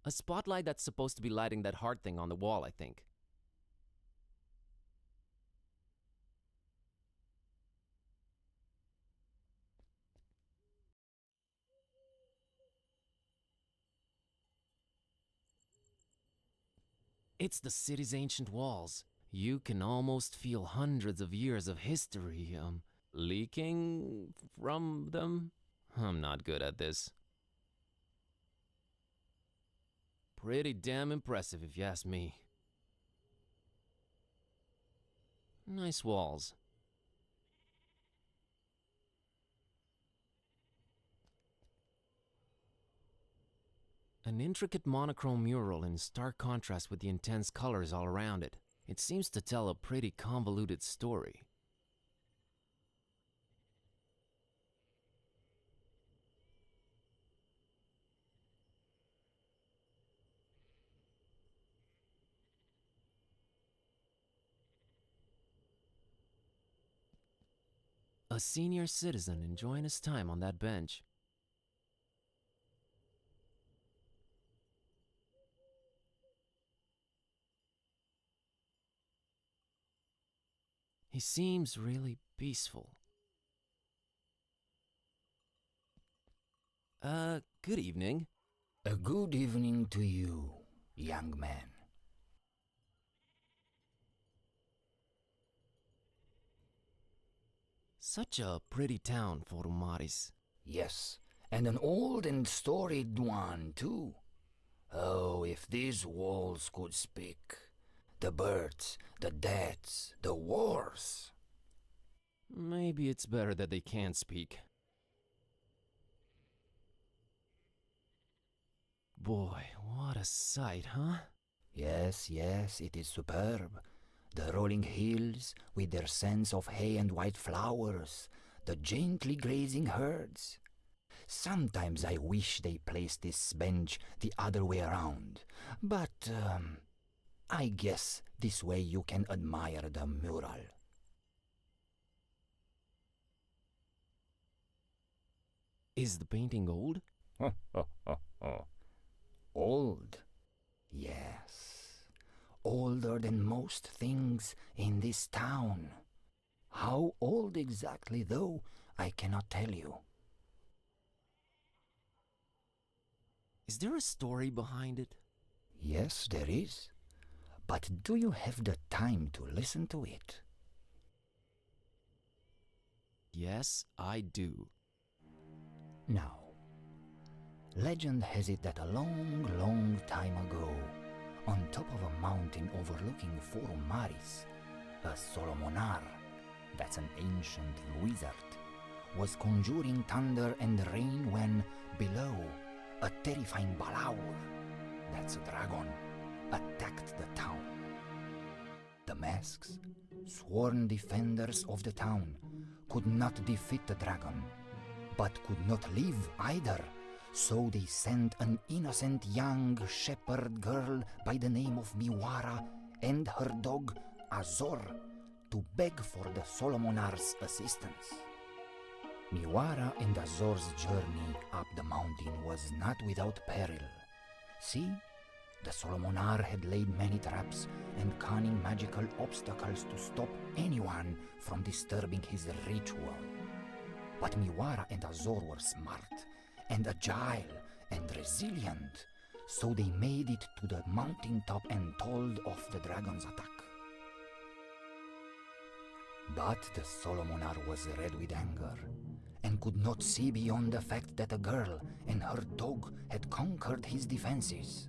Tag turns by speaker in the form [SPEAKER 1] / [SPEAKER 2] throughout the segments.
[SPEAKER 1] A spotlight that's supposed to be lighting that heart thing on the wall, I think. It's the city's ancient walls. You can almost feel hundreds of years of history, leaking from them? I'm not good at this. Pretty damn impressive if you ask me. Nice walls. An intricate monochrome mural in stark contrast with the intense colors all around it. It seems to tell a pretty convoluted story. A senior citizen enjoying his time on that bench. He seems really peaceful. Good evening.
[SPEAKER 2] A good evening to you, young man.
[SPEAKER 1] Such a pretty town, Forumaris.
[SPEAKER 2] Yes, and an old and storied one, too. Oh, if these walls could speak. The birds, the deaths, the wars.
[SPEAKER 1] Maybe it's better that they can't speak. Boy, what a sight, huh?
[SPEAKER 2] Yes, yes, it is superb. The rolling hills, with their scents of hay and white flowers, the gently grazing herds. Sometimes I wish they placed this bench the other way around, but I guess this way you can admire the mural.
[SPEAKER 1] Is the painting old?
[SPEAKER 2] Old? Yes. Older than most things in this town. How old exactly, though, I cannot tell you.
[SPEAKER 1] Is there a story behind it?
[SPEAKER 2] Yes, there is. But do you have the time to listen to it?
[SPEAKER 1] Yes, I do.
[SPEAKER 2] Now, legend has it that a long, long time ago, on top of a mountain overlooking Forum Maris, a Solomonar, that's an ancient wizard, was conjuring thunder and rain when, below, a terrifying Balaur, that's a dragon, attacked the town. The masks, sworn defenders of the town, could not defeat the dragon, but could not live either. So they sent an innocent young shepherd girl by the name of Miwara and her dog Azor to beg for the Solomonar's assistance. Miwara and Azor's journey up the mountain was not without peril. See, the Solomonar had laid many traps and cunning magical obstacles to stop anyone from disturbing his ritual. But Miwara and Azor were smart and agile and resilient, so they made it to the mountaintop and told off the dragon's attack. But the Solomonar was red with anger and could not see beyond the fact that a girl and her dog had conquered his defenses.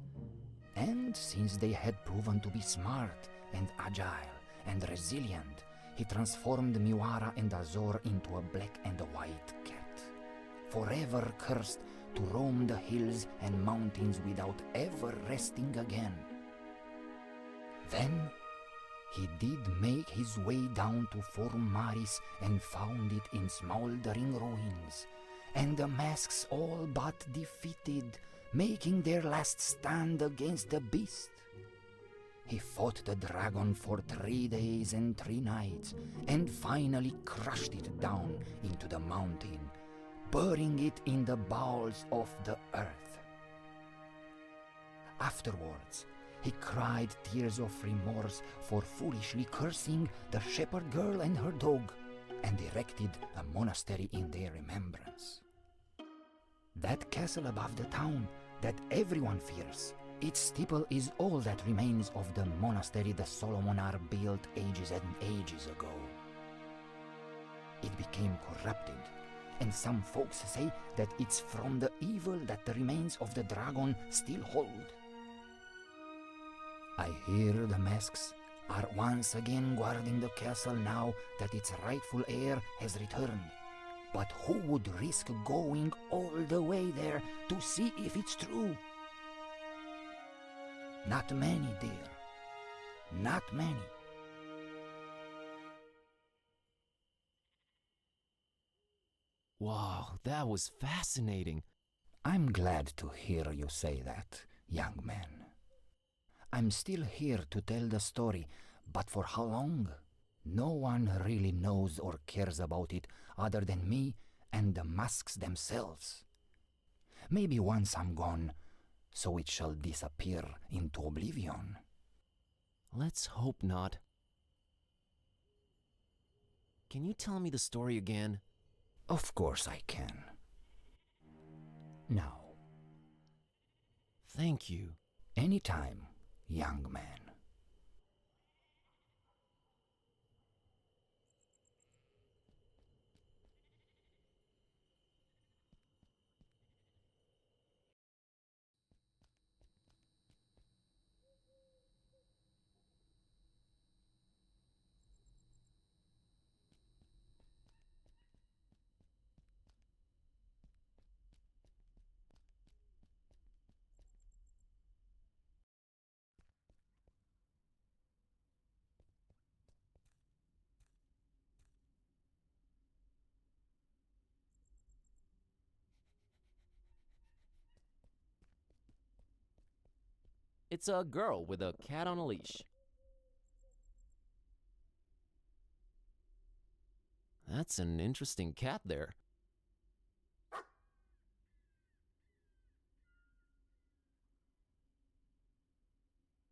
[SPEAKER 2] And since they had proven to be smart and agile and resilient, he transformed Miwara and Azor into a black and a white cat, forever cursed to roam the hills and mountains without ever resting again. Then he did make his way down to Forum Maris and found it in smoldering ruins, and the masks all but defeated, making their last stand against the beast. He fought the dragon for 3 days and 3 nights, and finally crushed it down into the mountain, burying it in the bowels of the earth. Afterwards, he cried tears of remorse for foolishly cursing the shepherd girl and her dog, and erected a monastery in their remembrance. That castle above the town that everyone fears, its steeple is all that remains of the monastery the Solomonar built ages and ages ago. It became corrupted, and some folks say that it's from the evil that the remains of the dragon still hold. I hear the masks are once again guarding the castle now that its rightful heir has returned. But who would risk going all the way there to see if it's true? Not many, dear. Not many.
[SPEAKER 1] Wow, that was fascinating.
[SPEAKER 2] I'm glad to hear you say that, young man. I'm still here to tell the story, but for how long? No one really knows or cares about it other than me and the masks themselves. Maybe once I'm gone, so it shall disappear into oblivion.
[SPEAKER 1] Let's hope not. Can you tell me the story again?
[SPEAKER 2] Of course I can. Now.
[SPEAKER 1] Thank you.
[SPEAKER 2] Anytime, young man.
[SPEAKER 1] It's a girl with a cat on a leash. That's an interesting cat there.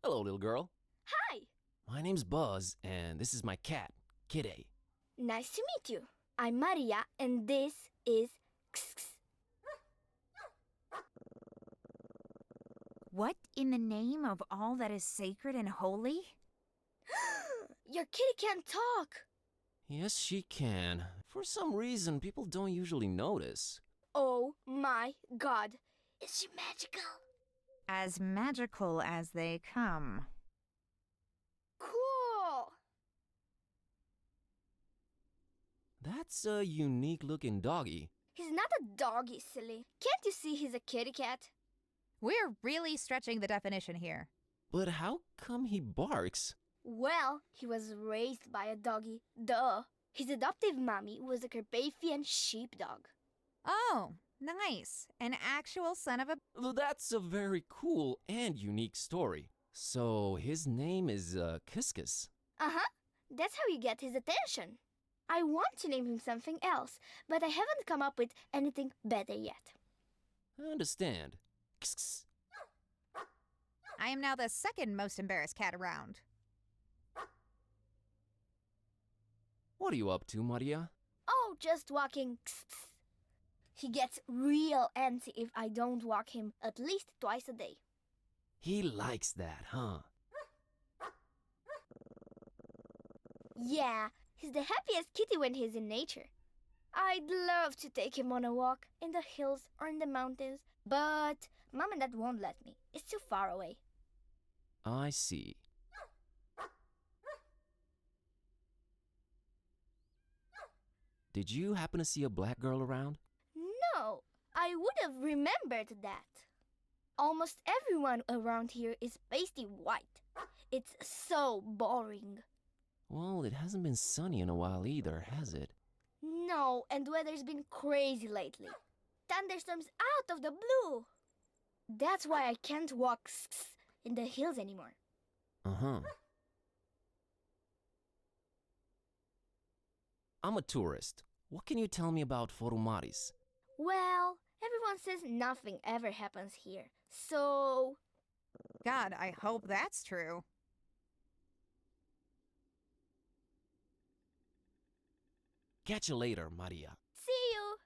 [SPEAKER 1] Hello, little girl.
[SPEAKER 3] Hi!
[SPEAKER 1] My name's Buzz, and this is my cat, Kitty.
[SPEAKER 3] Nice to meet you. I'm Maria, and this is X.
[SPEAKER 4] What in the name of all that is sacred and holy?
[SPEAKER 3] Your kitty can't talk.
[SPEAKER 1] Yes, she can. For some reason, people don't usually notice.
[SPEAKER 3] Oh my god. Is she magical?
[SPEAKER 4] As magical as they come.
[SPEAKER 3] Cool!
[SPEAKER 1] That's a unique looking doggy.
[SPEAKER 3] He's not a doggy, silly. Can't you see he's a kitty cat?
[SPEAKER 5] We're really stretching the definition here.
[SPEAKER 1] But how come he barks?
[SPEAKER 3] Well, he was raised by a doggy. Duh. His adoptive mommy was a Carpathian sheepdog.
[SPEAKER 5] Oh, nice. An actual son of a...
[SPEAKER 1] That's a very cool and unique story. So his name is Kiskus.
[SPEAKER 3] Uh-huh. That's how you get his attention. I want to name him something else, but I haven't come up with anything better yet.
[SPEAKER 1] I understand. Kss.
[SPEAKER 5] I am now the second most embarrassed cat around.
[SPEAKER 1] What are you up to, Maria?
[SPEAKER 3] Oh, just walking. He gets real antsy if I don't walk him at least twice a day.
[SPEAKER 1] He likes that, huh?
[SPEAKER 3] Yeah, he's the happiest kitty when he's in nature. I'd love to take him on a walk in the hills or in the mountains, but Mom and Dad won't let me. It's too far away.
[SPEAKER 1] I see. Did you happen to see a black girl around?
[SPEAKER 3] No, I would have remembered that. Almost everyone around here is pasty white. It's so boring.
[SPEAKER 1] Well, it hasn't been sunny in a while either, has it?
[SPEAKER 3] No, and weather's been crazy lately. Thunderstorms out of the blue. That's why I can't walk in the hills anymore.
[SPEAKER 1] Uh-huh. I'm a tourist. What can you tell me about Forumaris?
[SPEAKER 3] Well, everyone says nothing ever happens here. So,
[SPEAKER 5] God, I hope that's true.
[SPEAKER 1] Catch you later, Maria.
[SPEAKER 3] See you.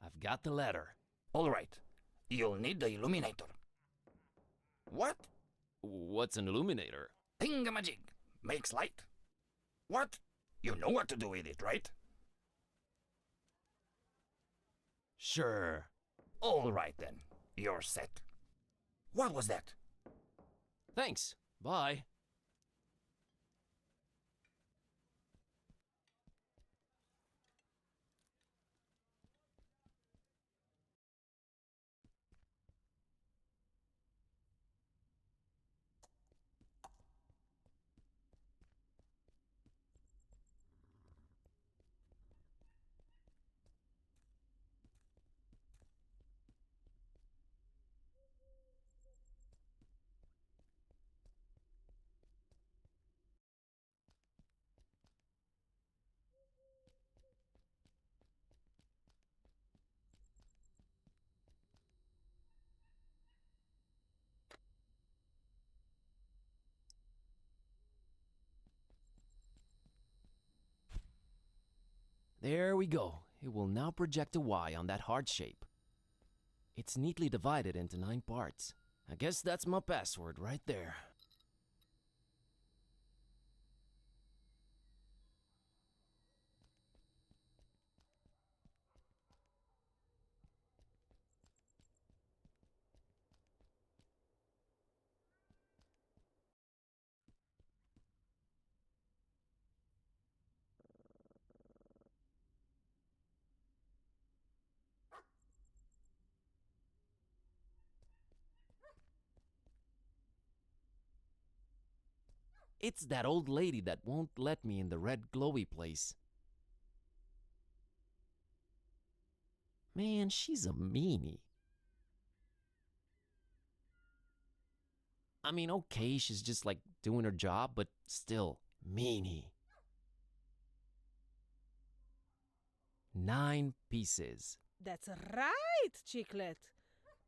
[SPEAKER 1] I've got the letter.
[SPEAKER 2] All right. You'll need the illuminator. What?
[SPEAKER 1] What's an illuminator?
[SPEAKER 2] Thingamajig. Makes light. What? You know what to do with it, right?
[SPEAKER 1] Sure.
[SPEAKER 2] All right then. You're set. What was that?
[SPEAKER 1] Thanks. Bye. There we go. It will now project a Y on that heart shape. It's neatly divided into 9 parts. I guess that's my password right there. It's that old lady that won't let me in the red glowy place. Man, she's a meanie. I mean, okay, she's just like doing her job, but still, meanie. 9 pieces.
[SPEAKER 6] That's right, Chiclet.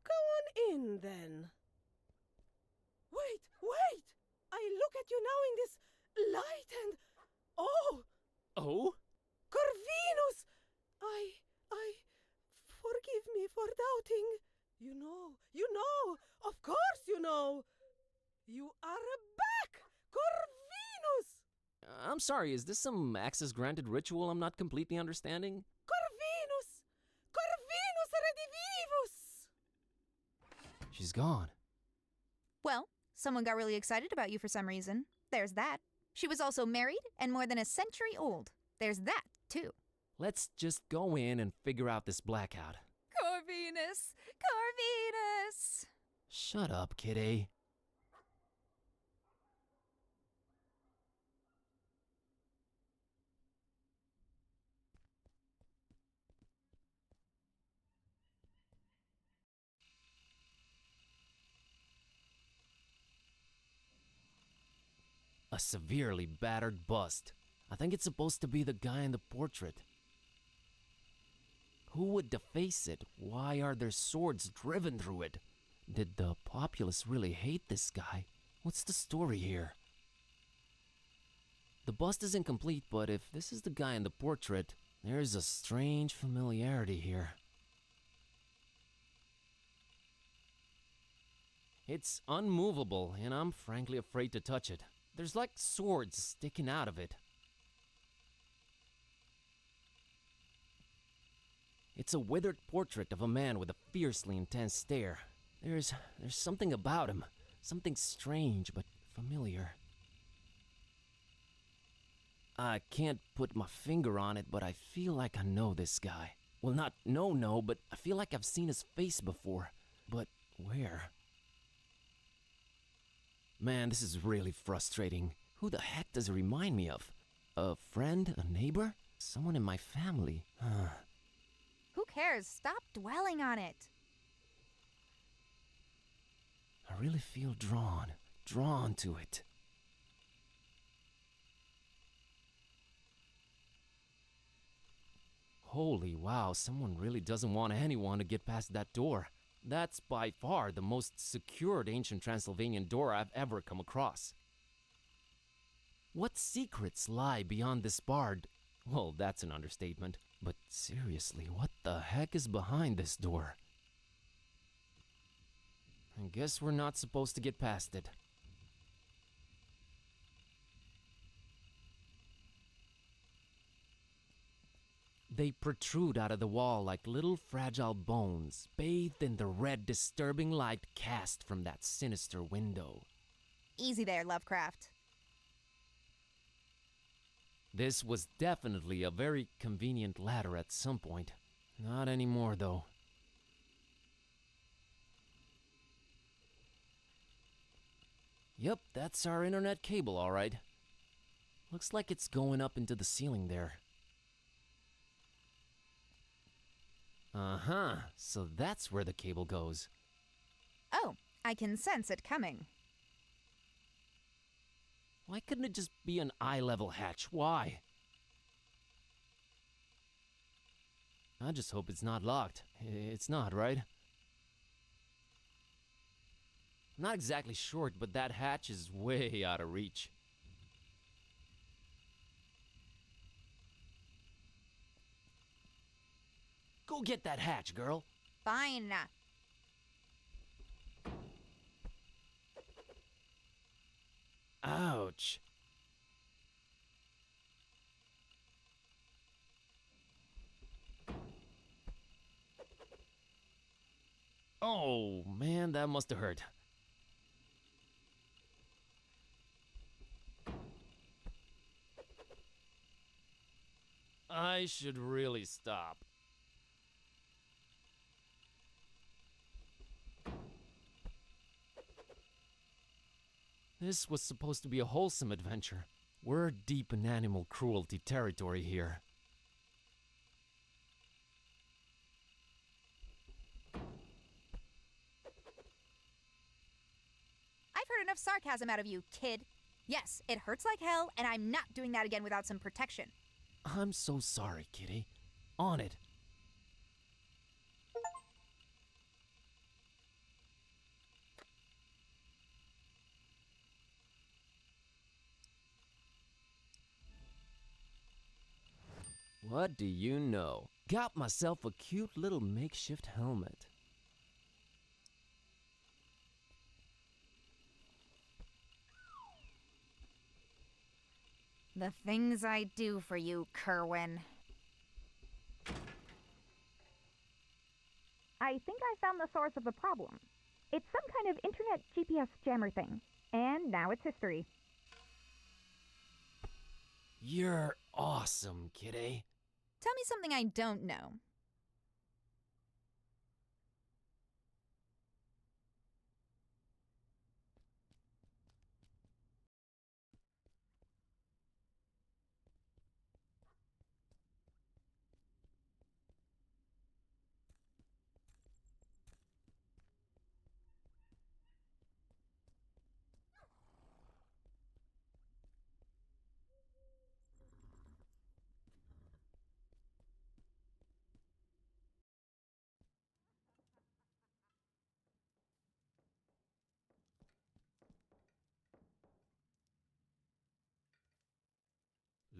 [SPEAKER 6] Go on in then. Wait, wait! I look at you now in this light and... Oh!
[SPEAKER 1] Oh?
[SPEAKER 6] Corvinus! Forgive me for doubting. You know, of course you know. You are back, Corvinus!
[SPEAKER 1] I'm sorry, is this some access granted ritual I'm not completely understanding?
[SPEAKER 6] Corvinus! Corvinus redivivus!
[SPEAKER 1] She's gone.
[SPEAKER 5] Well, someone got really excited about you for some reason. There's that. She was also married and more than a century old. There's that, too.
[SPEAKER 1] Let's just go in and figure out this blackout.
[SPEAKER 5] Corvinus! Corvinus!
[SPEAKER 1] Shut up, kitty. A severely battered bust. I think it's supposed to be the guy in the portrait. Who would deface it? Why are there swords driven through it? Did the populace really hate this guy? What's the story here? The bust is incomplete, but if this is the guy in the portrait, there's a strange familiarity here. It's unmovable, and I'm frankly afraid to touch it. There's like swords sticking out of it. It's a withered portrait of a man with a fiercely intense stare. There's something about him, something strange but familiar. I can't put my finger on it, but I feel like I know this guy. Well, not no, but I feel like I've seen his face before. But Where? Man, this is really frustrating. Who the heck does it remind me of? A friend? A neighbor? Someone in my family?
[SPEAKER 5] Who cares? Stop dwelling on it.
[SPEAKER 1] I really feel drawn to it. Holy wow, someone really doesn't want anyone to get past that door. That's by far the most secured ancient Transylvanian door I've ever come across. What secrets lie beyond this barred? Well, that's an understatement. But seriously, what the heck is behind this door? I guess we're not supposed to get past it. They protrude out of the wall like little fragile bones, bathed in the red, disturbing light cast from that sinister window.
[SPEAKER 5] Easy there, Lovecraft.
[SPEAKER 1] This was definitely a very convenient ladder at some point. Not anymore, though. Yep, that's our internet cable, all right. Looks like it's going up into the ceiling there. Uh-huh, so that's where the cable goes.
[SPEAKER 5] Oh, I can sense it coming.
[SPEAKER 1] Why couldn't it just be an eye-level hatch? Why? I just hope it's not locked. It's not, right? I'm not exactly sure, but that hatch is way out of reach. Go get that hatch, girl.
[SPEAKER 5] Fine.
[SPEAKER 1] Ouch. Oh, man, that must have hurt. I should really stop. This was supposed to be a wholesome adventure. We're deep in animal cruelty territory here.
[SPEAKER 5] I've heard enough sarcasm out of you, kid. Yes, it hurts like hell, and I'm not doing that again without some protection.
[SPEAKER 1] I'm so sorry, kitty. On it. What do you know? Got myself a cute little makeshift helmet.
[SPEAKER 4] The things I do for you, Kerwin.
[SPEAKER 7] I think I found the source of the problem. It's some kind of internet GPS jammer thing. And now it's history.
[SPEAKER 1] You're awesome, kitty.
[SPEAKER 5] Tell me something I don't know.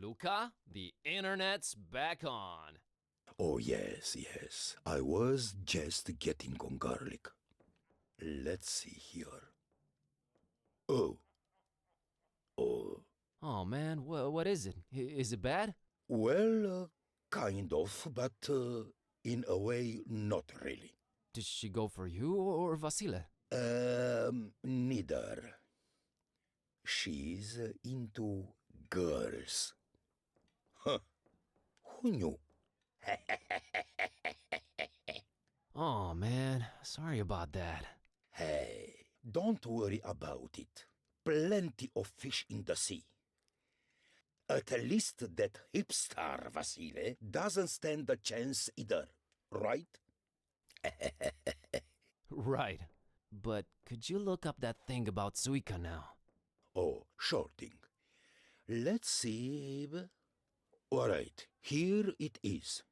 [SPEAKER 1] Luca, the internet's back on.
[SPEAKER 8] Oh, yes, yes. I was just getting on garlic. Let's see here. Oh. Oh.
[SPEAKER 1] Oh man, what is it? Is it bad?
[SPEAKER 8] Well, kind of, but in a way, not really.
[SPEAKER 1] Did she go for you or Vasile?
[SPEAKER 8] Neither. She's into girls. Huh. Who knew?
[SPEAKER 1] Oh man, sorry about that.
[SPEAKER 8] Hey, don't worry about it. Plenty of fish in the sea. At least that hipster Vasile doesn't stand a chance either, right?
[SPEAKER 1] Right. But could you look up that thing about Suika now?
[SPEAKER 8] Oh, sure thing. Let's see. Alright, here it is.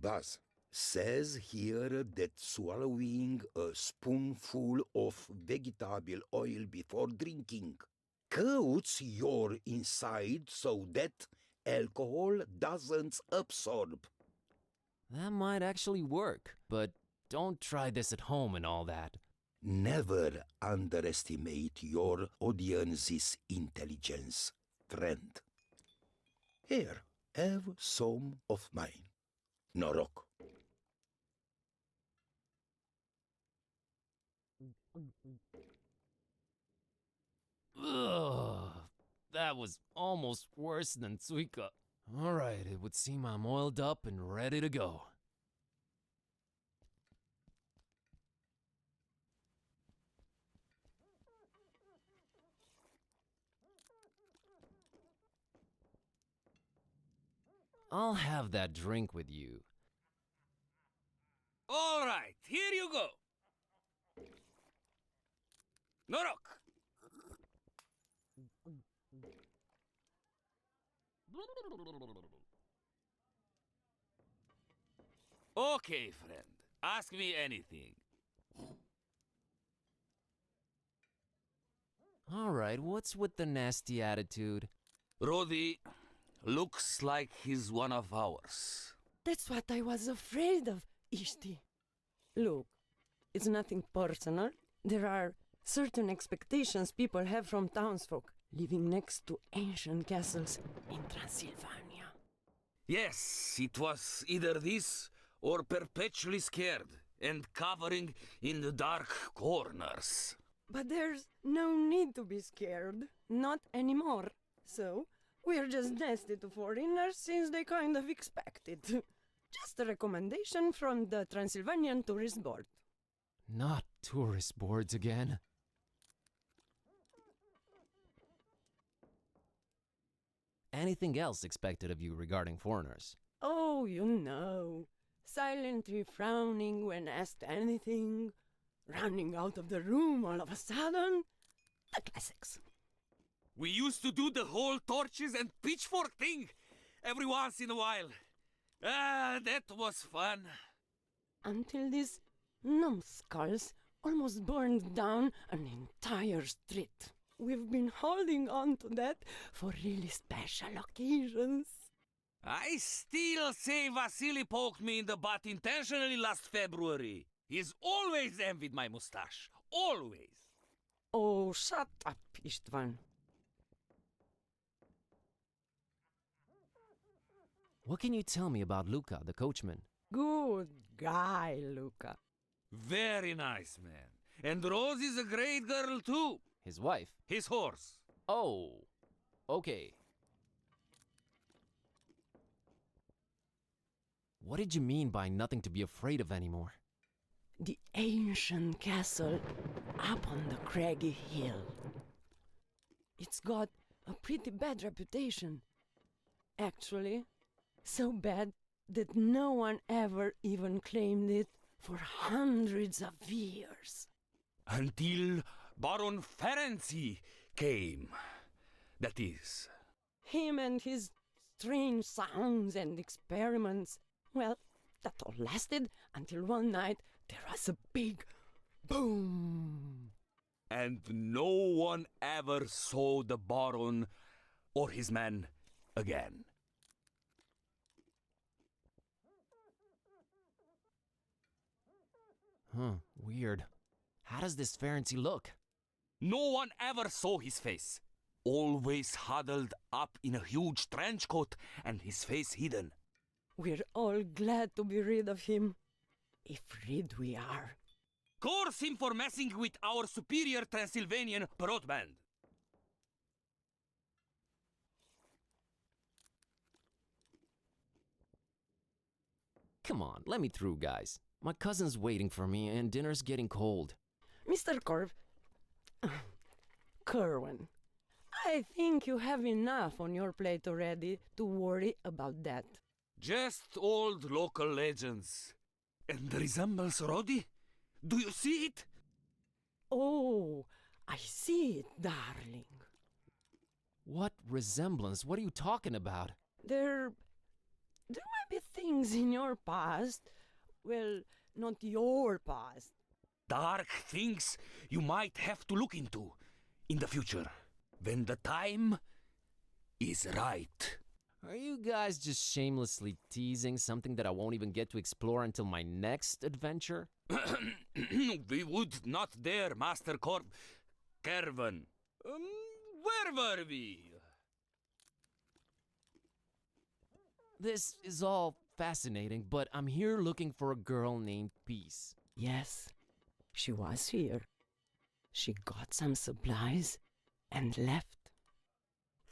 [SPEAKER 8] Buzz says here that swallowing a spoonful of vegetable oil before drinking coats your inside so that alcohol doesn't absorb.
[SPEAKER 1] That might actually work, but don't try this at home and all that.
[SPEAKER 8] Never underestimate your audience's intelligence, friend. Here, have some of mine. Norok.
[SPEAKER 1] Ugh, that was almost worse than Suika. Alright, it would seem I'm oiled up and ready to go. I'll have that drink with you.
[SPEAKER 9] All right, here you go. Norok. Okay, friend. Ask me anything.
[SPEAKER 1] Alright, what's with the nasty attitude?
[SPEAKER 9] Rodi looks like he's one of ours.
[SPEAKER 6] That's what I was afraid of, Ishti. Look, it's nothing personal. There are certain expectations people have from townsfolk living next to ancient castles in Transylvania.
[SPEAKER 9] Yes, it was either this or perpetually scared and covering in the dark corners.
[SPEAKER 6] But there's no need to be scared. Not anymore. So, we're just nasty to foreigners since they kind of expect it. Just a recommendation from the Transylvanian Tourist Board.
[SPEAKER 1] Not tourist boards again. Anything else expected of you regarding foreigners?
[SPEAKER 6] Oh, you know. Silently frowning when asked anything. Running out of the room all of a sudden. The classics.
[SPEAKER 9] We used to do the whole torches and pitchfork thing every once in a while. That was fun.
[SPEAKER 6] Until these numbskulls almost burned down an entire street. We've been holding on to that for really special occasions.
[SPEAKER 9] I still say Vasily poked me in the butt intentionally last February. He's always envied my mustache. Always.
[SPEAKER 6] Oh, shut up, Istvan.
[SPEAKER 1] What can you tell me about Luca, the coachman?
[SPEAKER 6] Good guy, Luca.
[SPEAKER 9] Very nice, man. And Rose is a great girl, too.
[SPEAKER 1] His wife?
[SPEAKER 9] His horse.
[SPEAKER 1] Oh, okay. What did you mean by nothing to be afraid of anymore?
[SPEAKER 6] The ancient castle up on the craggy hill. It's got a pretty bad reputation. Actually, so bad that no one ever even claimed it for hundreds of years.
[SPEAKER 9] Until Baron Ferenczi came. That is.
[SPEAKER 6] Him and his strange sounds and experiments. Well, that all lasted until one night there was a big boom.
[SPEAKER 9] And no one ever saw the Baron or his men again.
[SPEAKER 1] Huh, weird. How does this Ferenczi look?
[SPEAKER 9] No one ever saw his face. Always huddled up in a huge trench coat and his face hidden.
[SPEAKER 6] We're all glad to be rid of him. If rid we are.
[SPEAKER 9] Curse him for messing with our superior Transylvanian broadband.
[SPEAKER 1] Come on, let me through, guys. My cousin's waiting for me and dinner's getting cold.
[SPEAKER 6] Mr. Kerwin, I think you have enough on your plate already to worry about that.
[SPEAKER 9] Just old local legends. And resembles Roddy? Do you see it?
[SPEAKER 6] Oh, I see it, darling.
[SPEAKER 1] What resemblance? What are you talking about?
[SPEAKER 6] There might be things in your past. Well, not your past.
[SPEAKER 9] Dark things you might have to look into in the future, when the time is right.
[SPEAKER 1] Are you guys just shamelessly teasing something that I won't even get to explore until my next adventure?
[SPEAKER 9] We would not dare, Master Kervin. Where were we?
[SPEAKER 1] This is all fascinating, but I'm here looking for a girl named Peace.
[SPEAKER 6] Yes, she was here. She got some supplies and left.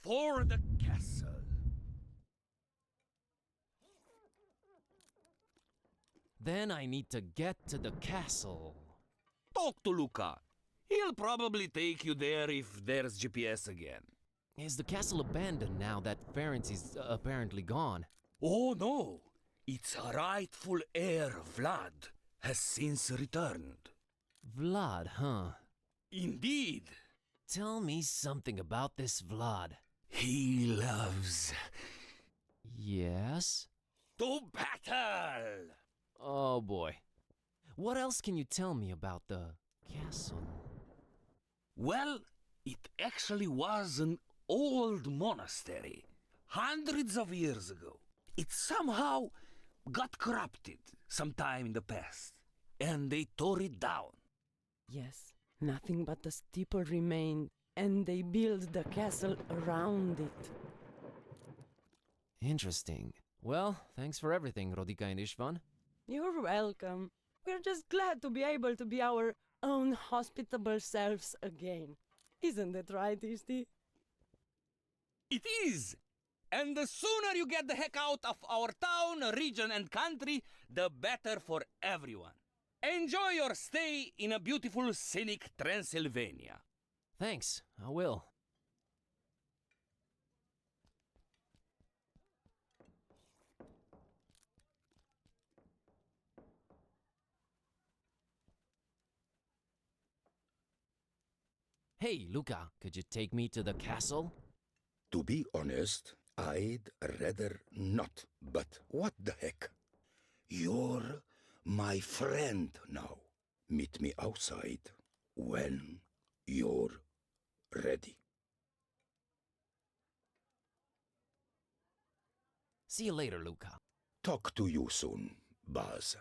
[SPEAKER 9] For the castle.
[SPEAKER 1] Then I need to get to the castle.
[SPEAKER 9] Talk to Luca. He'll probably take you there if there's GPS again.
[SPEAKER 1] Is the castle abandoned now that Ferenc is apparently gone?
[SPEAKER 9] Oh no! Its rightful heir, Vlad, has since returned.
[SPEAKER 1] Vlad, huh?
[SPEAKER 9] Indeed.
[SPEAKER 1] Tell me something about this Vlad.
[SPEAKER 9] He loves
[SPEAKER 1] Yes?
[SPEAKER 9] to battle!
[SPEAKER 1] Oh boy. What else can you tell me about the castle?
[SPEAKER 9] Well, it actually was an old monastery, hundreds of years ago. It somehow got corrupted sometime in the past, and they tore it down.
[SPEAKER 6] Yes, nothing but the steeple remained, and they built the castle around it.
[SPEAKER 1] Interesting. Well, thanks for everything, Rodika and Ishvan.
[SPEAKER 6] You're welcome. We're just glad to be able to be our own hospitable selves again. Isn't it right, Ishti?
[SPEAKER 9] It is! And the sooner you get the heck out of our town, region, and country, the better for everyone. Enjoy your stay in a beautiful, scenic Transylvania.
[SPEAKER 1] Thanks, I will. Hey, Luca, could you take me to the castle?
[SPEAKER 8] To be honest, I'd rather not. But what the heck? You're my friend now. Meet me outside when you're ready.
[SPEAKER 1] See you later, Luca.
[SPEAKER 8] Talk to you soon, Baz.